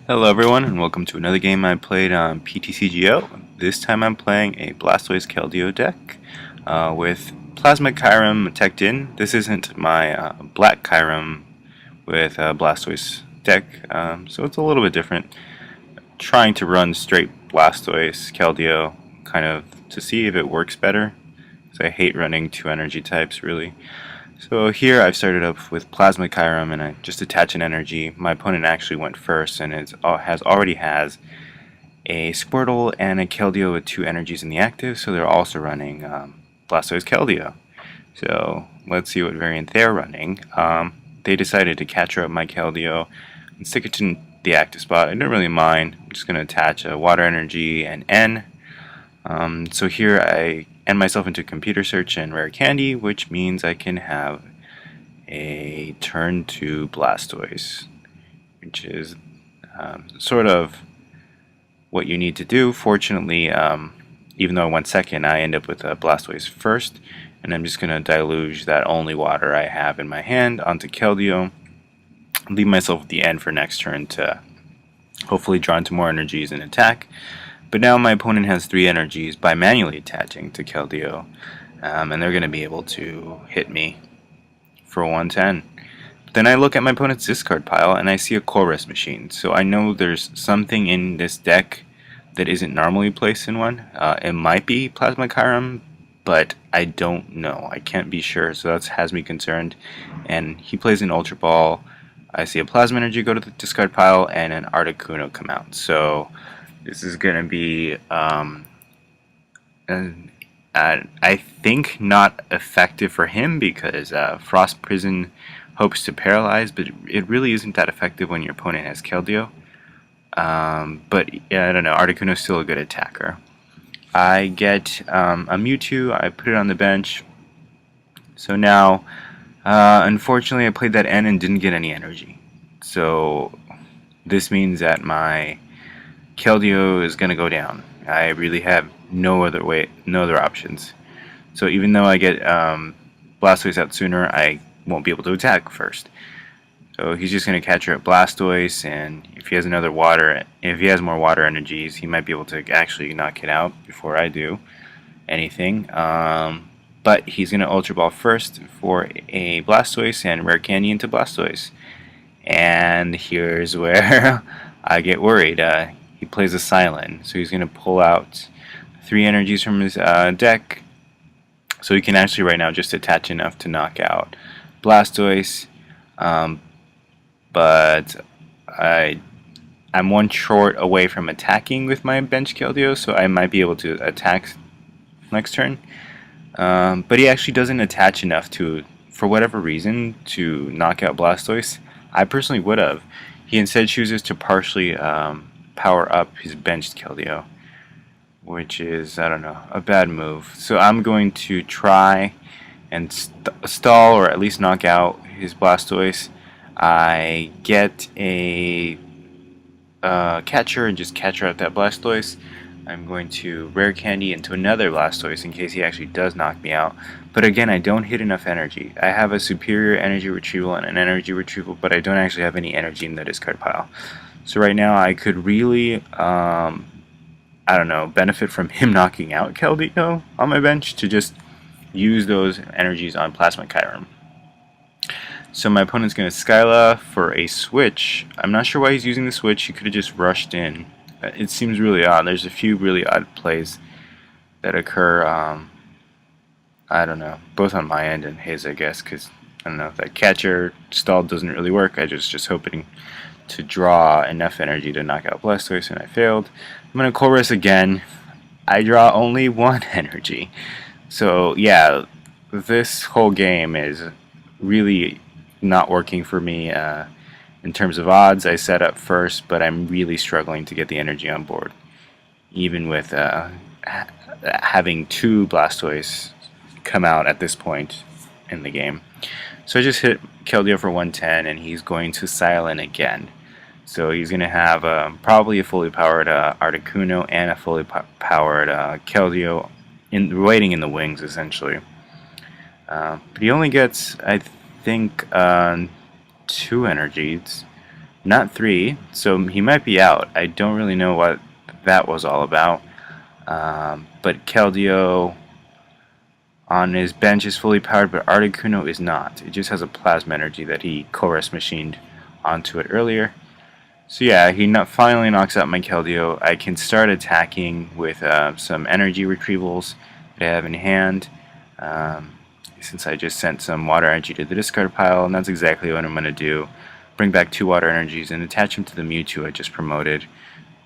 Hello everyone and welcome to another game I played on Ptcgo. This time I'm playing a Blastoise Keldeo deck with Plasma Kyurem teched in. This isn't my Black Kyurem with Blastoise deck, so it's a little bit different. Trying to run straight Blastoise Keldeo kind of to see if it works better, because I hate running two energy types really. So here I've started up with Plasma Kyurem and I just attach an energy. My opponent actually went first and already has a Squirtle and a Keldeo with two energies in the active, so they're also running Blastoise Keldeo. So let's see what variant they're running. They decided to catch up my Keldeo and stick it to the active spot. I don't really mind. I'm just going to attach a Water Energy and N. So here I end myself into computer search and rare candy, which means I can have a turn to Blastoise, which is sort of what you need to do. Fortunately, even though I went second, I end up with a Blastoise first, and I'm just going to deluge that only water I have in my hand onto Keldeo, leave myself at the end for next turn to hopefully draw into more energies and attack. But now my opponent has 3 energies by manually attaching to Keldeo, and they're going to be able to hit me for 110. Then I look at my opponent's discard pile and I see a Chorus machine, so I know there's something in this deck that isn't normally placed in one. It might be Plasma Kyurem, but I don't know. I can't be sure, so that has me concerned. And he plays an Ultra Ball. I see a Plasma Energy go to the discard pile and an Articuno come out. So this is going to be, I think, not effective for him because Frost Prison hopes to paralyze, but it really isn't that effective when your opponent has Keldeo. But yeah, I don't know, Articuno is still a good attacker. I get a Mewtwo, I put it on the bench. So now, unfortunately, I played that N and didn't get any energy. So this means that my Keldeo is going to go down. I really have no other options. So even though I get Blastoise out sooner, I won't be able to attack first. So he's just going to catch her at Blastoise, and if he has more water energies, he might be able to actually knock it out before I do anything. But he's going to Ultra Ball first for a Blastoise and Rare Candy into Blastoise. And here's where I get worried. He plays a Silent, so he's going to pull out 3 energies from his deck, so he can actually right now just attach enough to knock out Blastoise, but I'm one short away from attacking with my bench Keldeo, so I might be able to attack next turn. But he actually doesn't attach enough for whatever reason, to knock out Blastoise. I personally would have. He instead chooses to partially power up his benched Keldeo, which is, I don't know, a bad move. So I'm going to try and stall or at least knock out his Blastoise. I get a catcher and just catcher out that Blastoise. I'm going to Rare Candy into another Blastoise in case he actually does knock me out. But again, I don't hit enough energy. I have a superior energy retrieval and an energy retrieval, but I don't actually have any energy in the discard pile. So right now I could really, I don't know, benefit from him knocking out Keldeo on my bench to just use those energies on Plasma Kyurem. So my opponent's going to Skyla for a switch. I'm not sure why he's using the switch. He could have just rushed in. It seems really odd. There's a few really odd plays that occur, I don't know, both on my end and his, I guess, because, I don't know, that catcher stall doesn't really work. I just hoping to draw enough energy to knock out Blastoise, and I failed. I'm going to Chorus again. I draw only 1 energy. So yeah, this whole game is really not working for me in terms of odds. I set up first, but I'm really struggling to get the energy on board, even with having 2 Blastoise come out at this point in the game. So I just hit Keldeo for 110, and he's going to Silent again. So he's going to have probably a fully powered Articuno and a fully powered Keldeo waiting in the wings, essentially. But he only gets, I think, 2 energies. Not 3, so he might be out. I don't really know what that was all about. But Keldeo on his bench is fully powered, but Articuno is not. It just has a plasma energy that he chorus machined onto it earlier. So yeah, he finally knocks out my Keldeo. I can start attacking with some energy retrievals that I have in hand. Since I just sent some water energy to the discard pile, and that's exactly what I'm going to do. Bring back 2 water energies and attach them to the Mewtwo I just promoted.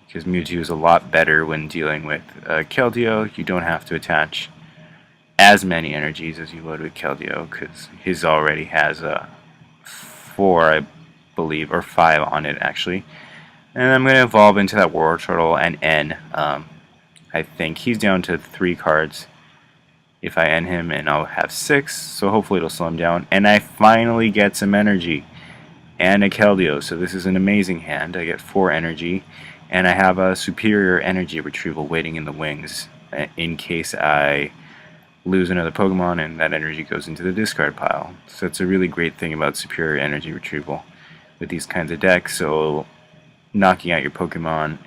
Because Mewtwo is a lot better when dealing with Keldeo. You don't have to attach as many energies as you would with Keldeo, because his already has 4, I believe, or 5 on it actually. And I'm going to evolve into that War Turtle and N. I think he's down to 3 cards if I end him, and I'll have 6, so hopefully it'll slow him down. And I finally get some energy and a Keldeo, so this is an amazing hand. I get 4 energy, and I have a superior energy retrieval waiting in the wings in case I lose another Pokemon and that energy goes into the discard pile. So it's a really great thing about superior energy retrieval with these kinds of decks. So knocking out your Pokemon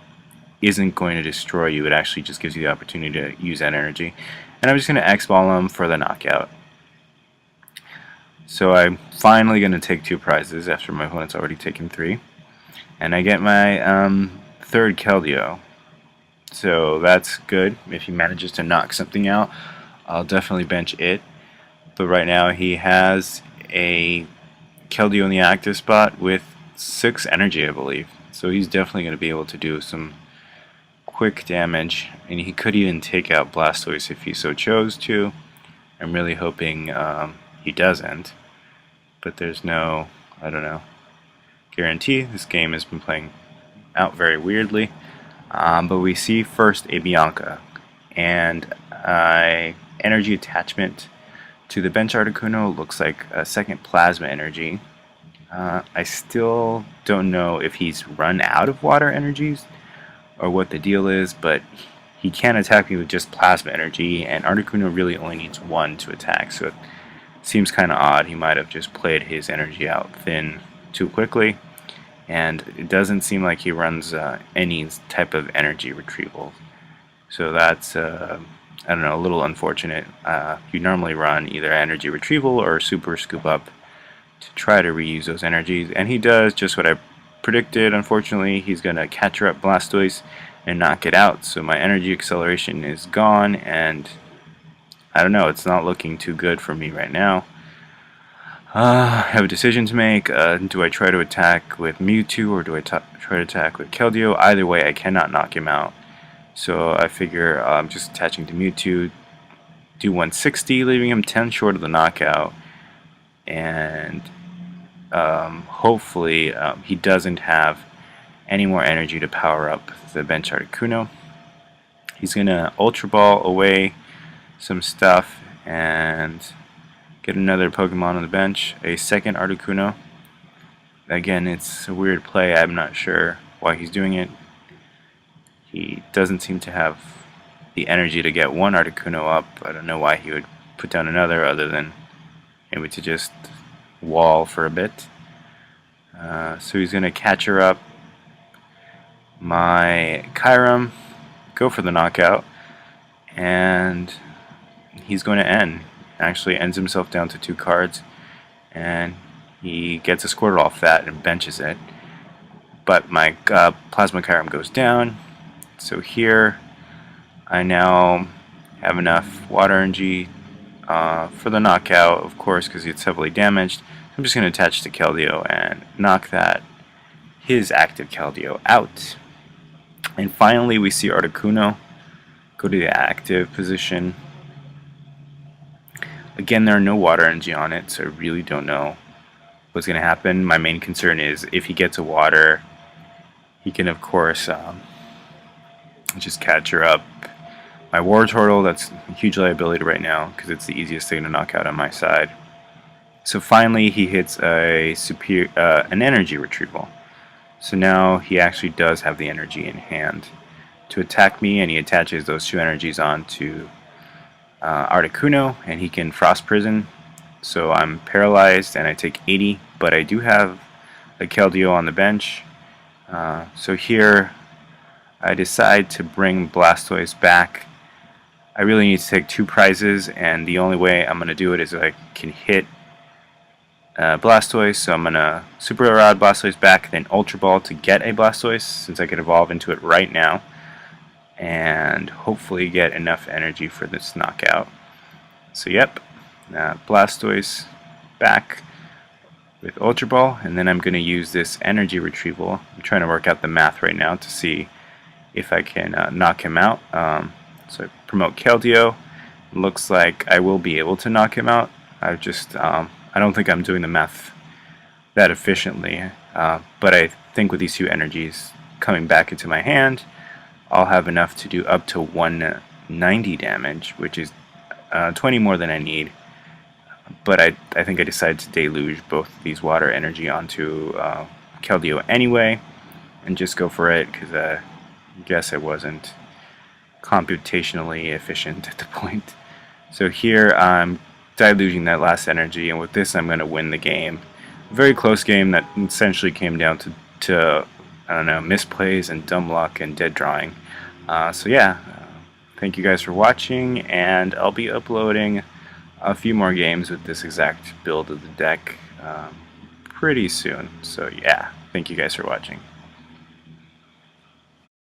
isn't going to destroy you, it actually just gives you the opportunity to use that energy. And I'm just going to X-Ball him for the knockout. So I'm finally going to take 2 prizes after my opponent's already taken 3. And I get my 3rd Keldeo. So that's good. If he manages to knock something out, I'll definitely bench it. But right now he has a Keldeo in the active spot with 6 energy, I believe. So he's definitely going to be able to do some quick damage, and he could even take out Blastoise if he so chose to. I'm really hoping he doesn't, but there's no, I don't know, guarantee. This game has been playing out very weirdly. But we see first a Bianca, and energy attachment to the bench Articuno looks like a second plasma energy. I still don't know if he's run out of water energies or what the deal is, but he can attack me with just plasma energy, and Articuno really only needs 1 to attack, so it seems kind of odd. He might have just played his energy out thin too quickly, and it doesn't seem like he runs any type of energy retrieval. So that's, I don't know, a little unfortunate. You normally run either energy retrieval or super scoop up to try to reuse those energies, and he does just what I predicted. Unfortunately, he's going to catch up Blastoise and knock it out, so my energy acceleration is gone, and I don't know, it's not looking too good for me right now. I have a decision to make. Do I try to attack with Mewtwo, or do I try to attack with Keldeo? Either way, I cannot knock him out, so I figure I'm just attaching to Mewtwo, do 160, leaving him 10 short of the knockout, and hopefully he doesn't have any more energy to power up the bench Articuno. He's going to Ultra Ball away some stuff and get another Pokemon on the bench, a second Articuno. Again, it's a weird play. I'm not sure why he's doing it. He doesn't seem to have the energy to get 1 Articuno up. I don't know why he would put down another other than maybe to just wall for a bit. So he's going to catch her up. My Kyurem, go for the knockout, and he's going to end. Actually ends himself down to 2 cards, and he gets a Squirtle off that and benches it. But my Plasma Kyurem goes down, so here I now have enough water energy for the knockout, of course, because it's heavily damaged. I'm just going to attach to Keldeo and knock his active Keldeo out. And finally we see Articuno go to the active position. Again, there are no water energy on it, so I really don't know what's going to happen. My main concern is if he gets a water, he can of course just catch her up. My War Turtle, that's a huge liability right now because it's the easiest thing to knock out on my side. So finally he hits an energy retrieval. So now he actually does have the energy in hand to attack me, and he attaches those 2 energies onto Articuno, and he can Frost Prison. So I'm paralyzed and I take 80, but I do have a Keldeo on the bench. So here I decide to bring Blastoise back. I really need to take 2 prizes, and the only way I'm going to do it is if I can hit Blastoise. So I'm going to Super Rod Blastoise back, then Ultra Ball to get a Blastoise, since I could evolve into it right now, and hopefully get enough energy for this knockout. So yep, Blastoise back with Ultra Ball, and then I'm going to use this energy retrieval. I'm trying to work out the math right now to see if I can knock him out. So I promote Keldeo. Looks like I will be able to knock him out. I don't think I'm doing the math that efficiently, but I think with these 2 energies coming back into my hand, I'll have enough to do up to 190 damage, which is 20 more than I need. But I think I decided to deluge both these water energy onto Keldeo anyway, and just go for it, because I guess I wasn't computationally efficient at the point. So here I'm deluging that last energy, and with this I'm going to win the game. A very close game that essentially came down to I don't know, misplays and dumb luck and dead drawing. So yeah, thank you guys for watching, and I'll be uploading a few more games with this exact build of the deck pretty soon. So yeah, thank you guys for watching.